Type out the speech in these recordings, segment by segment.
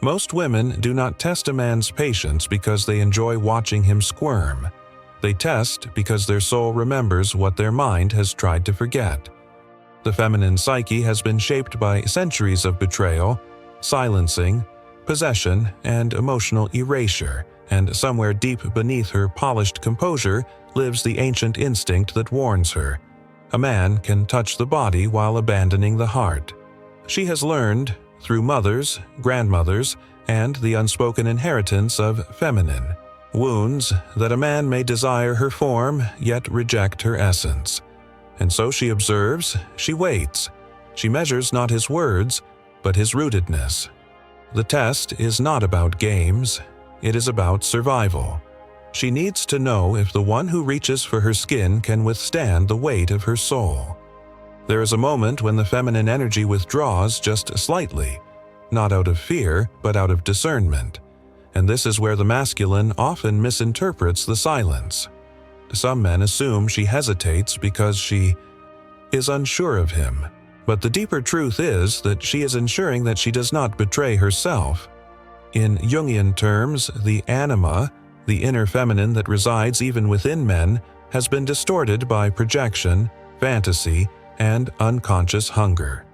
Most women do not test a man's patience because they enjoy watching him squirm. They test because their soul remembers what their mind has tried to forget. The feminine psyche has been shaped by centuries of betrayal, silencing, possession, and emotional erasure, and somewhere deep beneath her polished composure lives the ancient instinct that warns her. A man can touch the body while abandoning the heart. She has learned, through mothers, grandmothers, and the unspoken inheritance of feminine wounds, that a man may desire her form yet reject her essence. And so she observes, she waits. She measures not his words, but his rootedness. The test is not about games, it is about survival. She needs to know if the one who reaches for her skin can withstand the weight of her soul. There is a moment when the feminine energy withdraws just slightly, not out of fear, but out of discernment. And this is where the masculine often misinterprets the silence. Some men assume she hesitates because she is unsure of him, but the deeper truth is that she is ensuring that she does not betray herself. In Jungian terms, the anima, the inner feminine that resides even within men, has been distorted by projection, fantasy, and unconscious hunger.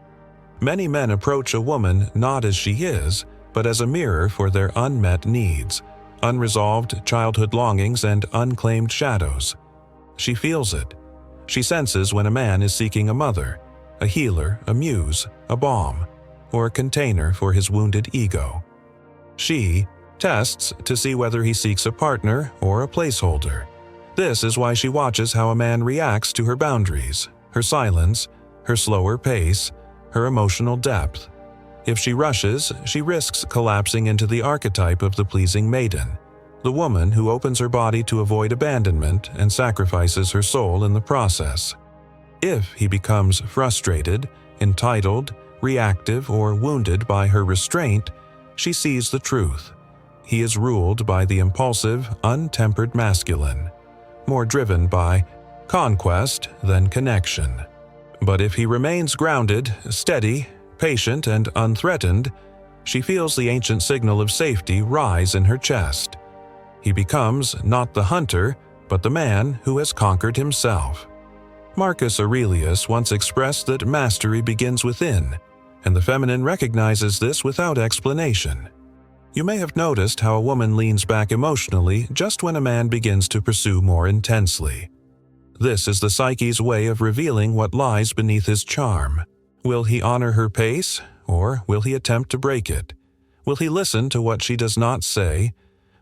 Many men approach a woman not as she is, but as a mirror for their unmet needs, unresolved childhood longings, and unclaimed shadows. She feels it. She senses when a man is seeking a mother, a healer, a muse, a balm, or a container for his wounded ego. She tests to see whether he seeks a partner or a placeholder. This is why she watches how a man reacts to her boundaries, her silence, her slower pace, her emotional depth. If she rushes, she risks collapsing into the archetype of the pleasing maiden, the woman who opens her body to avoid abandonment and sacrifices her soul in the process. If he becomes frustrated, entitled, reactive, or wounded by her restraint, she sees the truth. He is ruled by the impulsive, untempered masculine, more driven by conquest than connection. But if he remains grounded, steady, patient, and unthreatened, she feels the ancient signal of safety rise in her chest. He becomes not the hunter, but the man who has conquered himself. Marcus Aurelius once expressed that mastery begins within, and the feminine recognizes this without explanation. You may have noticed how a woman leans back emotionally just when a man begins to pursue more intensely. This is the psyche's way of revealing what lies beneath his charm. Will he honor her pace, or will he attempt to break it? Will he listen to what she does not say?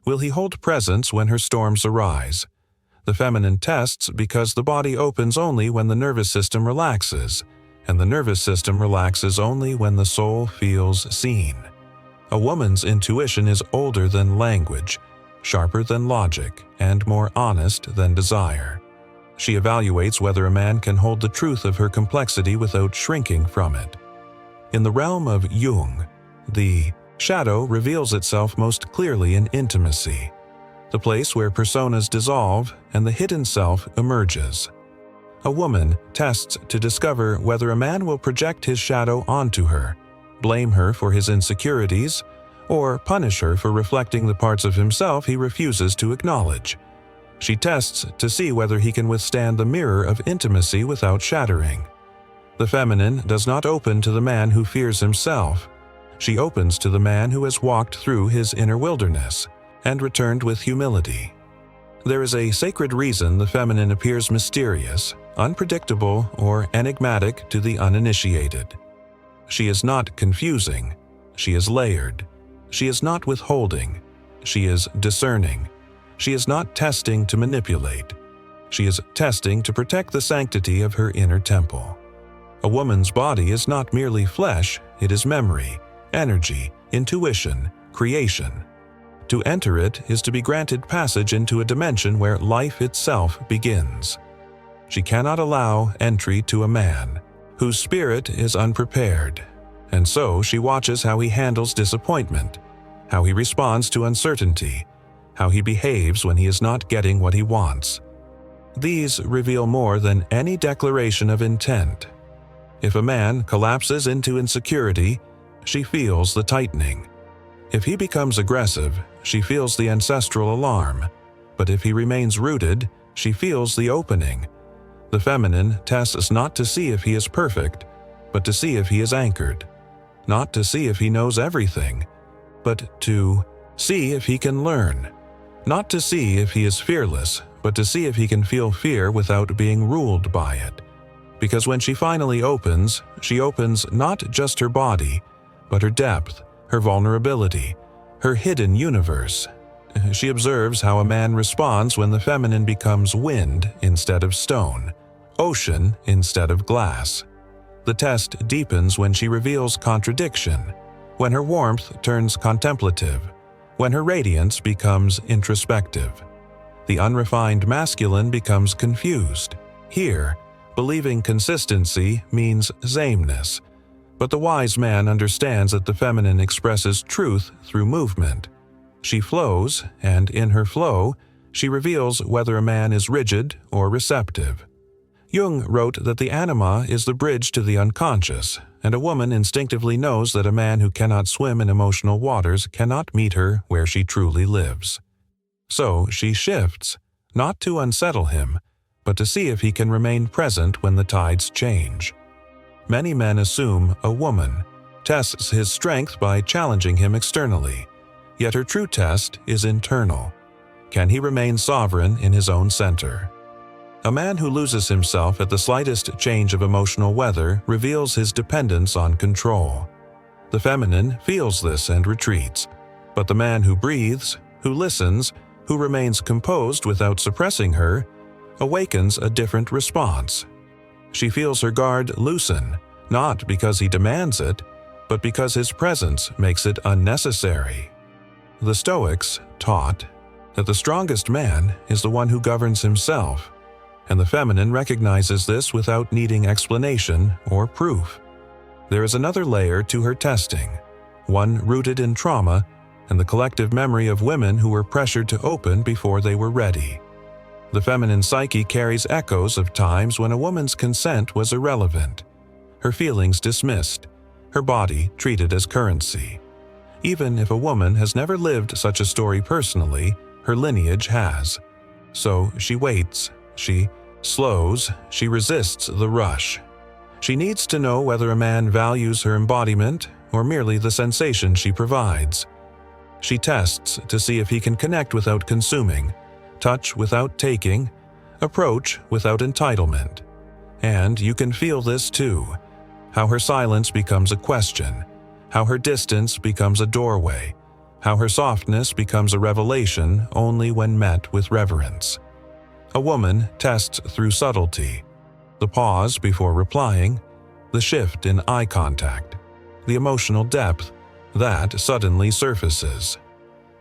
Will he hold presence when her storms arise? The feminine tests because the body opens only when the nervous system relaxes, and the nervous system relaxes only when the soul feels seen. A woman's intuition is older than language, sharper than logic, and more honest than desire. She evaluates whether a man can hold the truth of her complexity without shrinking from it. In the realm of Jung, the shadow reveals itself most clearly in intimacy, the place where personas dissolve and the hidden self emerges. A woman tests to discover whether a man will project his shadow onto her, blame her for his insecurities, or punish her for reflecting the parts of himself he refuses to acknowledge. She tests to see whether he can withstand the mirror of intimacy without shattering. The feminine does not open to the man who fears himself. She opens to the man who has walked through his inner wilderness and returned with humility. There is a sacred reason the feminine appears mysterious, unpredictable, or enigmatic to the uninitiated. She is not confusing. She is layered. She is not withholding. She is discerning. She is not testing to manipulate. She is testing to protect the sanctity of her inner temple. A woman's body is not merely flesh, it is memory, energy, intuition, creation. To enter it is to be granted passage into a dimension where life itself begins. She cannot allow entry to a man whose spirit is unprepared, and so she watches how he handles disappointment, how he responds to uncertainty, how he behaves when he is not getting what he wants. These reveal more than any declaration of intent. If a man collapses into insecurity, she feels the tightening. If he becomes aggressive, she feels the ancestral alarm, but if he remains rooted, she feels the opening. The feminine tests not to see if he is perfect, but to see if he is anchored. Not to see if he knows everything, but to see if he can learn. Not to see if he is fearless, but to see if he can feel fear without being ruled by it. Because when she finally opens, she opens not just her body, but her depth, her vulnerability, her hidden universe. She observes how a man responds when the feminine becomes wind instead of stone, ocean instead of glass. The test deepens when she reveals contradiction, when her warmth turns contemplative, when her radiance becomes introspective. The unrefined masculine becomes confused. Here, believing consistency means sameness, but the wise man understands that the feminine expresses truth through movement. She flows, and in her flow, she reveals whether a man is rigid or receptive. Jung wrote that the anima is the bridge to the unconscious, and a woman instinctively knows that a man who cannot swim in emotional waters cannot meet her where she truly lives. So she shifts, not to unsettle him, but to see if he can remain present when the tides change. Many men assume a woman tests his strength by challenging him externally, yet her true test is internal. Can he remain sovereign in his own center? A man who loses himself at the slightest change of emotional weather reveals his dependence on control. The feminine feels this and retreats, but the man who breathes, who listens, who remains composed without suppressing her, awakens a different response. She feels her guard loosen, not because he demands it, but because his presence makes it unnecessary. The Stoics taught that the strongest man is the one who governs himself, and the feminine recognizes this without needing explanation or proof. There is another layer to her testing, one rooted in trauma and the collective memory of women who were pressured to open before they were ready. The feminine psyche carries echoes of times when a woman's consent was irrelevant, her feelings dismissed, her body treated as currency. Even if a woman has never lived such a story personally, her lineage has. So she waits, she slows, she resists the rush. She needs to know whether a man values her embodiment or merely the sensation she provides. She tests to see if he can connect without consuming, touch without taking, approach without entitlement. And you can feel this too, how her silence becomes a question, how her distance becomes a doorway, how her softness becomes a revelation only when met with reverence. A woman tests through subtlety, the pause before replying, the shift in eye contact, the emotional depth that suddenly surfaces.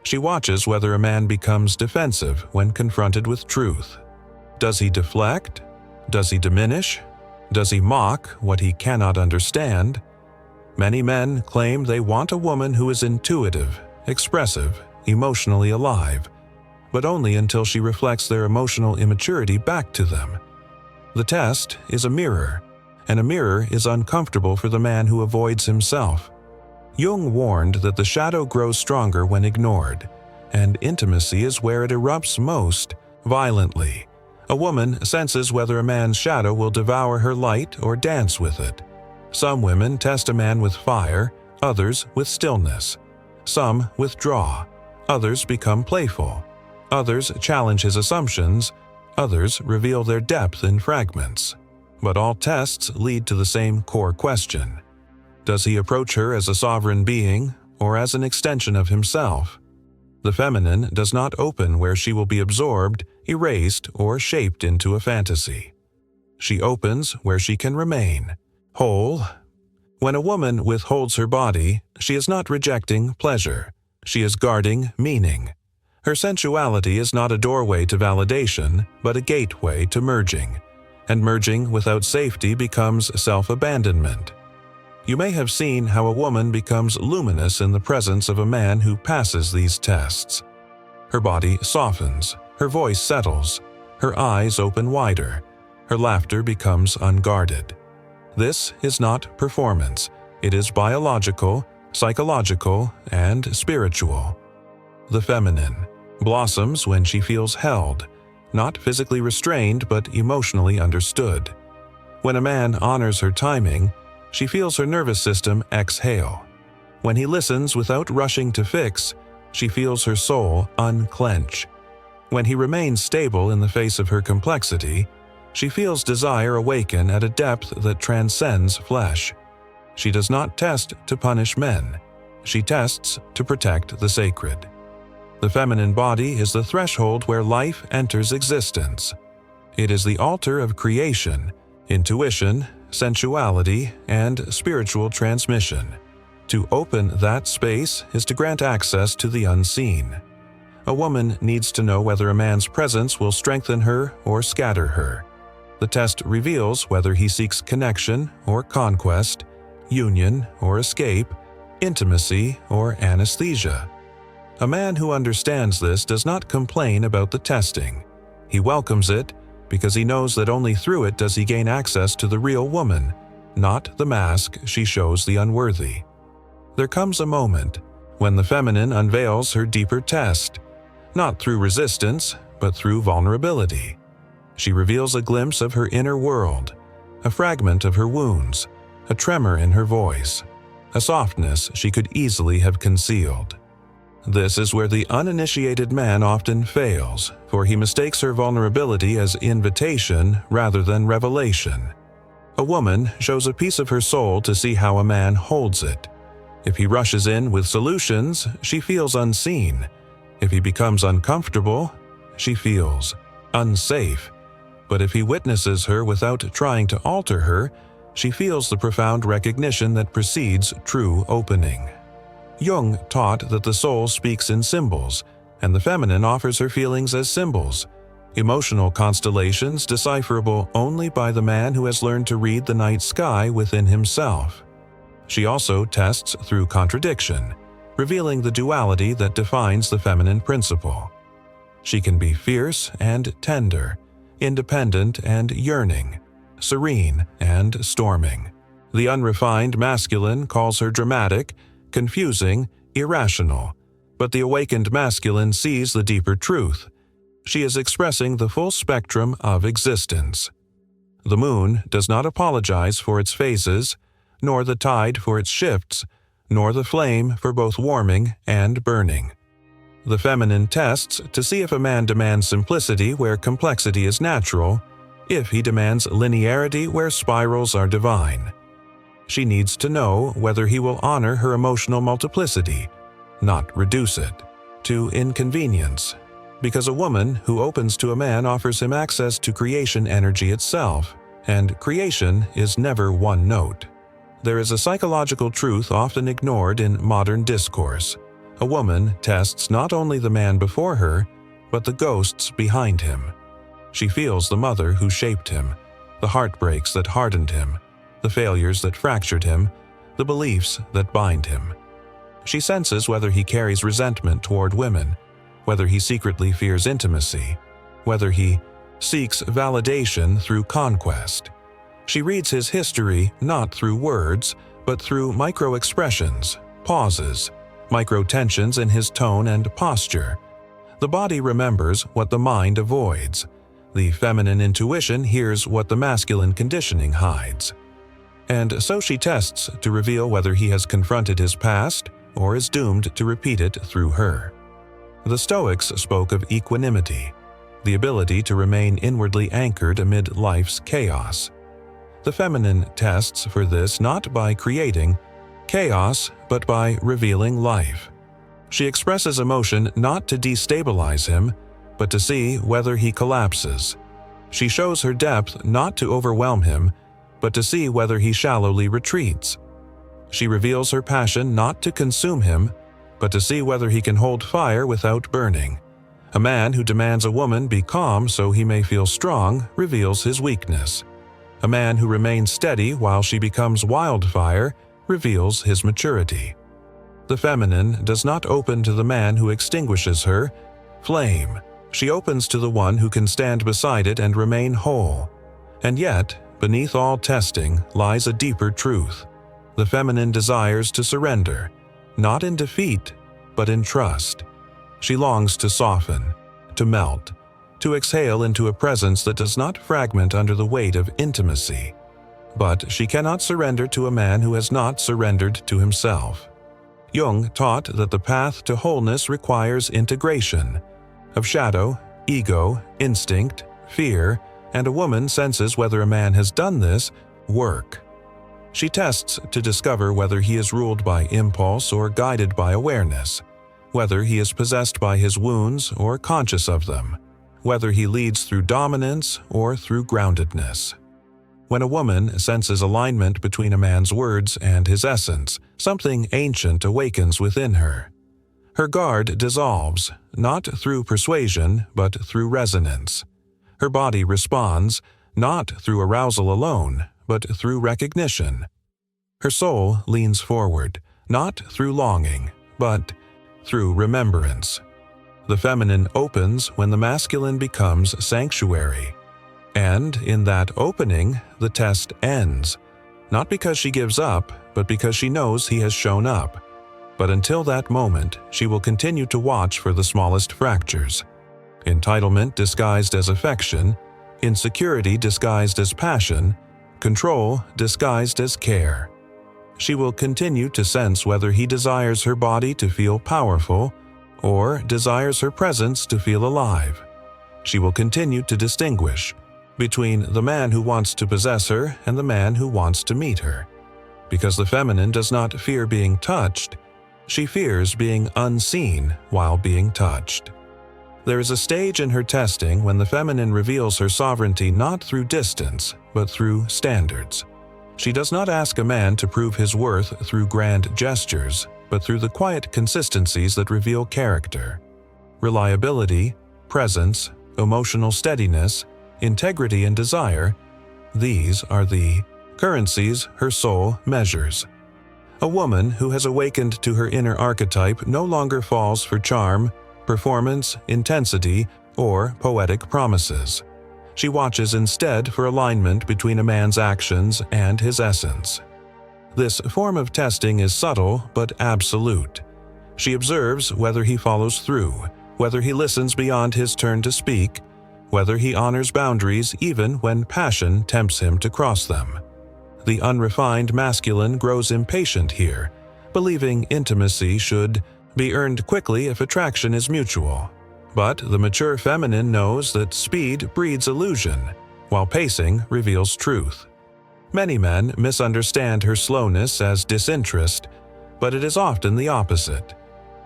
She watches whether a man becomes defensive when confronted with truth. Does he deflect? Does he diminish? Does he mock what he cannot understand? Many men claim they want a woman who is intuitive, expressive, emotionally alive, but only until she reflects their emotional immaturity back to them. The test is a mirror, and a mirror is uncomfortable for the man who avoids himself. Jung warned that the shadow grows stronger when ignored, and intimacy is where it erupts most violently. A woman senses whether a man's shadow will devour her light or dance with it. Some women test a man with fire, others with stillness. Some withdraw, others become playful. Others challenge his assumptions, others reveal their depth in fragments. But all tests lead to the same core question. Does he approach her as a sovereign being or as an extension of himself? The feminine does not open where she will be absorbed, erased, or shaped into a fantasy. She opens where she can remain, whole. When a woman withholds her body, she is not rejecting pleasure. She is guarding meaning. Her sensuality is not a doorway to validation, but a gateway to merging. And merging without safety becomes self-abandonment. You may have seen how a woman becomes luminous in the presence of a man who passes these tests. Her body softens, her voice settles, her eyes open wider, her laughter becomes unguarded. This is not performance, it is biological, psychological, and spiritual. The feminine blossoms when she feels held, not physically restrained but emotionally understood. When a man honors her timing, she feels her nervous system exhale. When he listens without rushing to fix, she feels her soul unclench. When he remains stable in the face of her complexity, she feels desire awaken at a depth that transcends flesh. She does not test to punish men. She tests to protect the sacred. The feminine body is the threshold where life enters existence. It is the altar of creation, intuition, sensuality, and spiritual transmission. To open that space is to grant access to the unseen. A woman needs to know whether a man's presence will strengthen her or scatter her. The test reveals whether he seeks connection or conquest, union or escape, intimacy or anesthesia. A man who understands this does not complain about the testing. He welcomes it because he knows that only through it does he gain access to the real woman, not the mask she shows the unworthy. There comes a moment when the feminine unveils her deeper test, not through resistance, but through vulnerability. She reveals a glimpse of her inner world, a fragment of her wounds, a tremor in her voice, a softness she could easily have concealed. This is where the uninitiated man often fails, for he mistakes her vulnerability as invitation rather than revelation. A woman shows a piece of her soul to see how a man holds it. If he rushes in with solutions, she feels unseen. If he becomes uncomfortable, she feels unsafe. But if he witnesses her without trying to alter her, she feels the profound recognition that precedes true opening. Jung taught that the soul speaks in symbols, and the feminine offers her feelings as symbols, emotional constellations decipherable only by the man who has learned to read the night sky within himself. She also tests through contradiction, revealing the duality that defines the feminine principle. She can be fierce and tender, independent and yearning, serene and storming. The unrefined masculine calls her dramatic, confusing, irrational, but the awakened masculine sees the deeper truth. She is expressing the full spectrum of existence. The moon does not apologize for its phases, nor the tide for its shifts, nor the flame for both warming and burning. The feminine tests to see if a man demands simplicity where complexity is natural, if he demands linearity where spirals are divine. She needs to know whether he will honor her emotional multiplicity, not reduce it to inconvenience, because a woman who opens to a man offers him access to creation energy itself, and creation is never one note. There is a psychological truth often ignored in modern discourse. A woman tests not only the man before her, but the ghosts behind him. She feels the mother who shaped him, the heartbreaks that hardened him, the failures that fractured him, the beliefs that bind him. She senses whether he carries resentment toward women, whether he secretly fears intimacy, whether he seeks validation through conquest. She reads his history not through words, but through micro-expressions, pauses, micro-tensions in his tone and posture. The body remembers what the mind avoids. The feminine intuition hears what the masculine conditioning hides. And so she tests to reveal whether he has confronted his past or is doomed to repeat it through her. The Stoics spoke of equanimity, the ability to remain inwardly anchored amid life's chaos. The feminine tests for this not by creating chaos, but by revealing life. She expresses emotion not to destabilize him, but to see whether he collapses. She shows her depth not to overwhelm him, but to see whether he shallowly retreats. She reveals her passion not to consume him, but to see whether he can hold fire without burning. A man who demands a woman be calm so he may feel strong reveals his weakness. A man who remains steady while she becomes wildfire reveals his maturity. The feminine does not open to the man who extinguishes her flame. She opens to the one who can stand beside it and remain whole. And yet, beneath all testing lies a deeper truth. The feminine desires to surrender, not in defeat, but in trust. She longs to soften, to melt, to exhale into a presence that does not fragment under the weight of intimacy. But she cannot surrender to a man who has not surrendered to himself. Jung taught that the path to wholeness requires integration of shadow, ego, instinct, fear, and a woman senses whether a man has done this work. She tests to discover whether he is ruled by impulse or guided by awareness, whether he is possessed by his wounds or conscious of them, whether he leads through dominance or through groundedness. When a woman senses alignment between a man's words and his essence, something ancient awakens within her. Her guard dissolves, not through persuasion, but through resonance. Her body responds, not through arousal alone, but through recognition. Her soul leans forward, not through longing, but through remembrance. The feminine opens when the masculine becomes sanctuary. And in that opening, the test ends, not because she gives up, but because she knows he has shown up. But until that moment, she will continue to watch for the smallest fractures. Entitlement disguised as affection, insecurity disguised as passion, control disguised as care. She will continue to sense whether he desires her body to feel powerful or desires her presence to feel alive. She will continue to distinguish between the man who wants to possess her and the man who wants to meet her. Because the feminine does not fear being touched, she fears being unseen while being touched. There is a stage in her testing when the feminine reveals her sovereignty not through distance, but through standards. She does not ask a man to prove his worth through grand gestures, but through the quiet consistencies that reveal character. Reliability, presence, emotional steadiness, integrity and desire, these are the currencies her soul measures. A woman who has awakened to her inner archetype no longer falls for charm, performance, intensity, or poetic promises. She watches instead for alignment between a man's actions and his essence. This form of testing is subtle but absolute. She observes whether he follows through, whether he listens beyond his turn to speak, whether he honors boundaries even when passion tempts him to cross them. The unrefined masculine grows impatient here, believing intimacy should be earned quickly if attraction is mutual. But the mature feminine knows that speed breeds illusion, while pacing reveals truth. Many men misunderstand her slowness as disinterest, but it is often the opposite.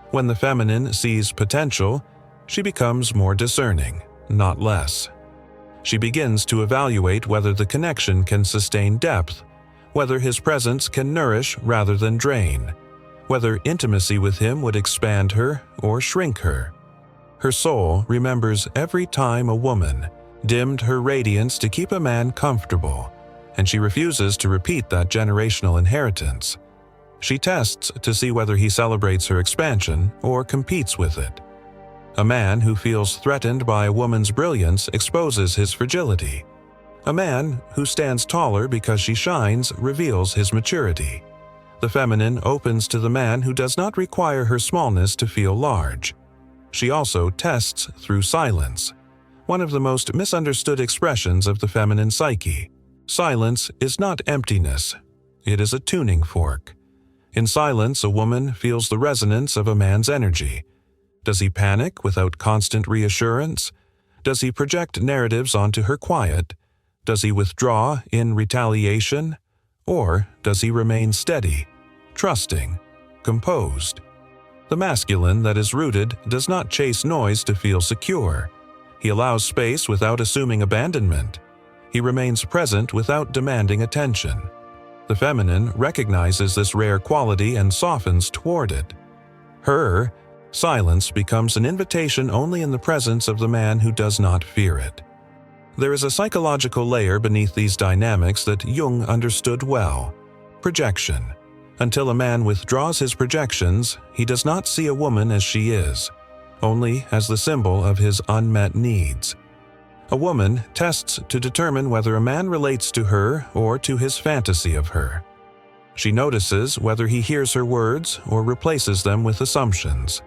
When the feminine sees potential, she becomes more discerning, not less. She begins to evaluate whether the connection can sustain depth, whether his presence can nourish rather than drain, whether intimacy with him would expand her or shrink her. Her soul remembers every time a woman dimmed her radiance to keep a man comfortable, and she refuses to repeat that generational inheritance. She tests to see whether he celebrates her expansion or competes with it. A man who feels threatened by a woman's brilliance exposes his fragility. A man who stands taller because she shines reveals his maturity. The feminine opens to the man who does not require her smallness to feel large. She also tests through silence, one of the most misunderstood expressions of the feminine psyche. Silence is not emptiness. It is a tuning fork. In silence, a woman feels the resonance of a man's energy. Does he panic without constant reassurance? Does he project narratives onto her quiet? Does he withdraw in retaliation? Or does he remain steady, trusting, composed? The masculine that is rooted does not chase noise to feel secure. He allows space without assuming abandonment. He remains present without demanding attention. The feminine recognizes this rare quality and softens toward it. Her silence becomes an invitation only in the presence of the man who does not fear it. There is a psychological layer beneath these dynamics that Jung understood well: projection. Until a man withdraws his projections, he does not see a woman as she is, only as the symbol of his unmet needs. A woman tests to determine whether a man relates to her or to his fantasy of her. She notices whether he hears her words or replaces them with assumptions.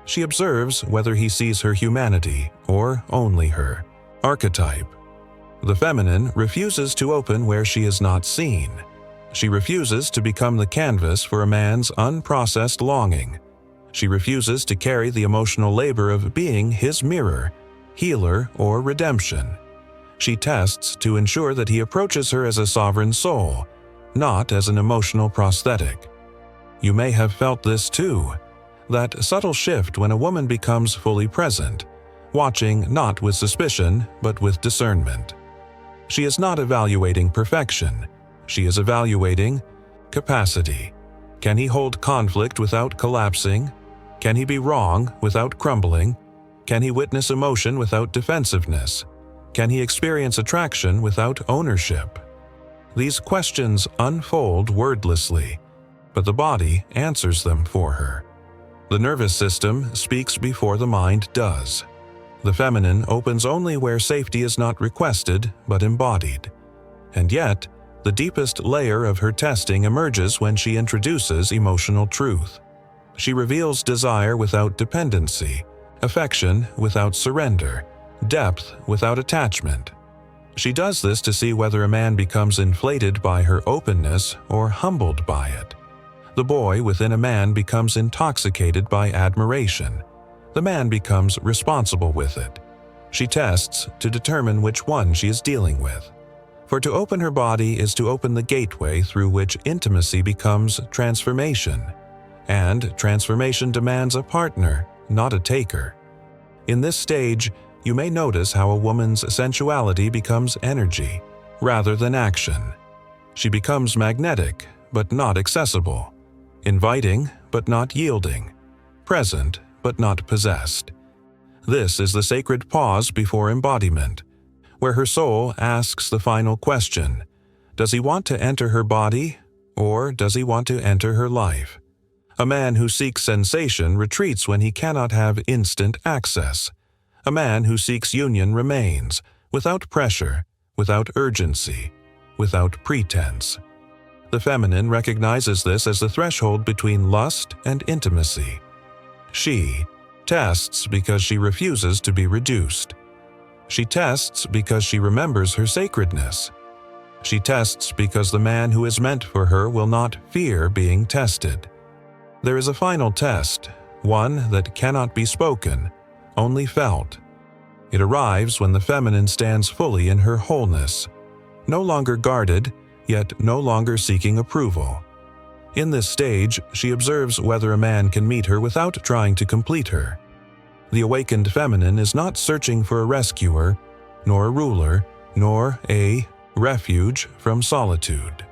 She observes whether he sees her humanity or only her archetype. The feminine refuses to open where she is not seen. She refuses to become the canvas for a man's unprocessed longing. She refuses to carry the emotional labor of being his mirror, healer, or redemption. She tests to ensure that he approaches her as a sovereign soul, not as an emotional prosthetic. You may have felt this too, that subtle shift when a woman becomes fully present, watching not with suspicion but with discernment. She is not evaluating perfection. She is evaluating capacity. Can he hold conflict without collapsing? Can he be wrong without crumbling? Can he witness emotion without defensiveness? Can he experience attraction without ownership? These questions unfold wordlessly, but the body answers them for her. The nervous system speaks before the mind does. The feminine opens only where safety is not requested but embodied. And yet, the deepest layer of her testing emerges when she introduces emotional truth. She reveals desire without dependency, affection without surrender, depth without attachment. She does this to see whether a man becomes inflated by her openness or humbled by it. The boy within a man becomes intoxicated by admiration. The man becomes responsible with it. She tests to determine which one she is dealing with. For to open her body is to open the gateway through which intimacy becomes transformation. And transformation demands a partner, not a taker. In this stage, you may notice how a woman's sensuality becomes energy, rather than action. She becomes magnetic, but not accessible, inviting, but not yielding, present, but not possessed. This is the sacred pause before embodiment, where her soul asks the final question: does he want to enter her body, or does he want to enter her life? A man who seeks sensation retreats when he cannot have instant access. A man who seeks union remains, without pressure, without urgency, without pretense. The feminine recognizes this as the threshold between lust and intimacy. She tests because she refuses to be reduced. She tests because she remembers her sacredness. She tests because the man who is meant for her will not fear being tested. There is a final test, one that cannot be spoken, only felt. It arrives when the feminine stands fully in her wholeness, no longer guarded, yet no longer seeking approval. In this stage, she observes whether a man can meet her without trying to complete her. The awakened feminine is not searching for a rescuer, nor a ruler, nor a refuge from solitude.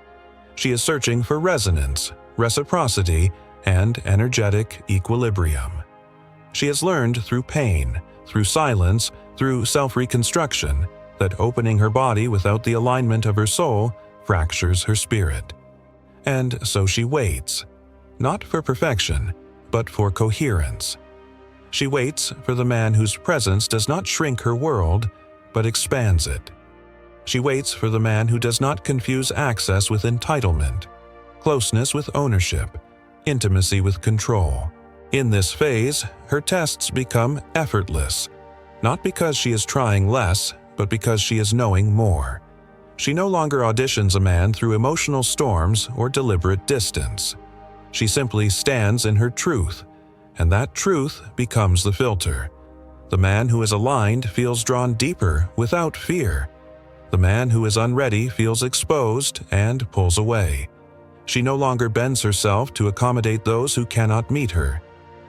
She is searching for resonance, reciprocity, and energetic equilibrium. She has learned through pain, through silence, through self-reconstruction, that opening her body without the alignment of her soul fractures her spirit. And so she waits, not for perfection, but for coherence. She waits for the man whose presence does not shrink her world, but expands it. She waits for the man who does not confuse access with entitlement, closeness with ownership, intimacy with control. In this phase, her tests become effortless, not because she is trying less, but because she is knowing more. She no longer auditions a man through emotional storms or deliberate distance. She simply stands in her truth, and that truth becomes the filter. The man who is aligned feels drawn deeper without fear. The man who is unready feels exposed and pulls away. She no longer bends herself to accommodate those who cannot meet her.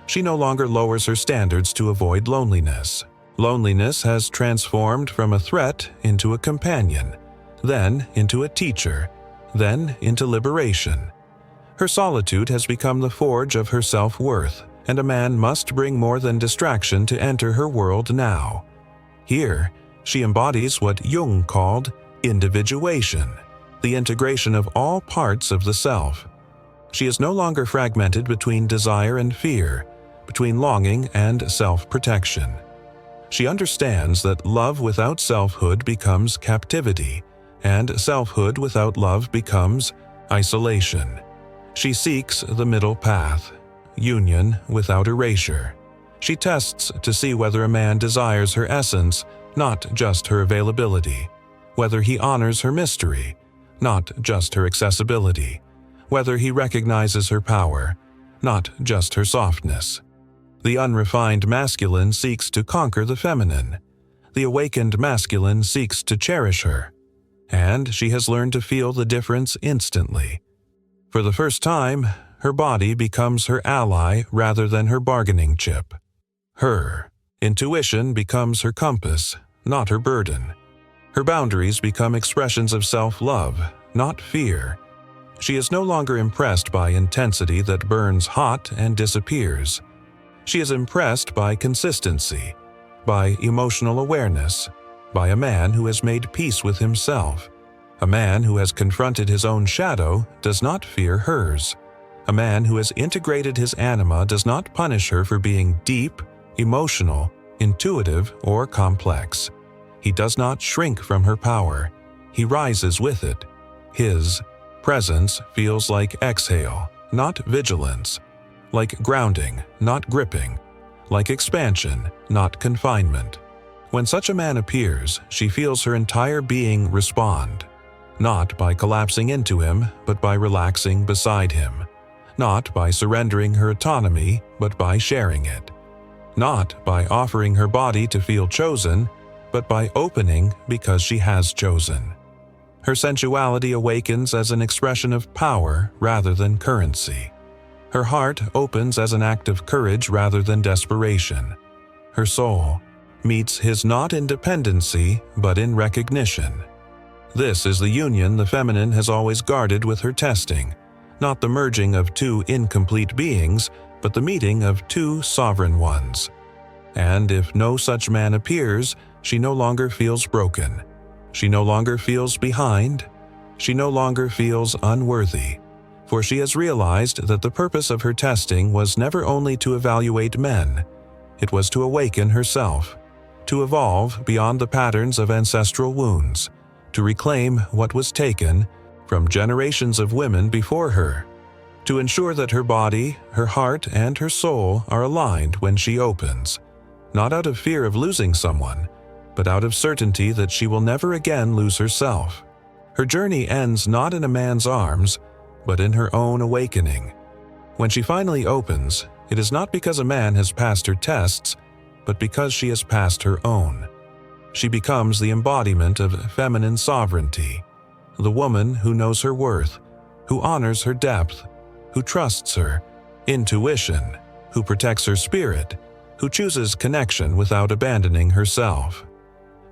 She no longer lowers her standards to avoid loneliness. Loneliness has transformed from a threat into a companion, then into a teacher, then into liberation. Her solitude has become the forge of her self-worth, and a man must bring more than distraction to enter her world now. Here, she embodies what Jung called individuation, the integration of all parts of the self. She is no longer fragmented between desire and fear, between longing and self-protection. She understands that love without selfhood becomes captivity, and selfhood without love becomes isolation. She seeks the middle path, union without erasure. She tests to see whether a man desires her essence, not just her availability, whether he honors her mystery, not just her accessibility, whether he recognizes her power, not just her softness. The unrefined masculine seeks to conquer the feminine. The awakened masculine seeks to cherish her. And she has learned to feel the difference instantly. For the first time, her body becomes her ally rather than her bargaining chip. Her intuition becomes her compass, not her burden. Her boundaries become expressions of self-love, not fear. She is no longer impressed by intensity that burns hot and disappears. She is impressed by consistency, by emotional awareness, by a man who has made peace with himself. A man who has confronted his own shadow does not fear hers. A man who has integrated his anima does not punish her for being deep, emotional, intuitive, or complex. He does not shrink from her power. He rises with it. His presence feels like exhale, not vigilance, like grounding, not gripping, like expansion, not confinement. When such a man appears, she feels her entire being respond, not by collapsing into him, but by relaxing beside him, not by surrendering her autonomy, but by sharing it, not by offering her body to feel chosen, but by opening because she has chosen. Her sensuality awakens as an expression of power rather than currency. Her heart opens as an act of courage rather than desperation. Her soul meets his not in dependency, but in recognition. This is the union the feminine has always guarded with her testing, not the merging of two incomplete beings, but the meeting of two sovereign ones. And if no such man appears, she no longer feels broken. She no longer feels behind. She no longer feels unworthy. For she has realized that the purpose of her testing was never only to evaluate men. It was to awaken herself, to evolve beyond the patterns of ancestral wounds, to reclaim what was taken from generations of women before her, to ensure that her body, her heart, and her soul are aligned when she opens, not out of fear of losing someone, but out of certainty that she will never again lose herself. Her journey ends not in a man's arms, but in her own awakening. When she finally opens, it is not because a man has passed her tests, but because she has passed her own. She becomes the embodiment of feminine sovereignty, the woman who knows her worth, who honors her depth, who trusts her intuition, who protects her spirit, who chooses connection without abandoning herself.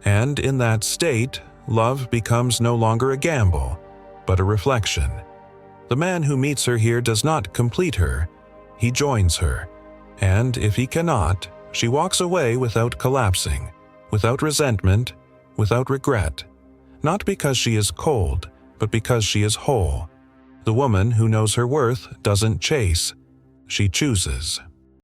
And in that state, love becomes no longer a gamble, but a reflection. The man who meets her here does not complete her, he joins her, and if he cannot, she walks away without collapsing, without resentment, without regret, not because she is cold, but because she is whole. The woman who knows her worth doesn't chase, she chooses.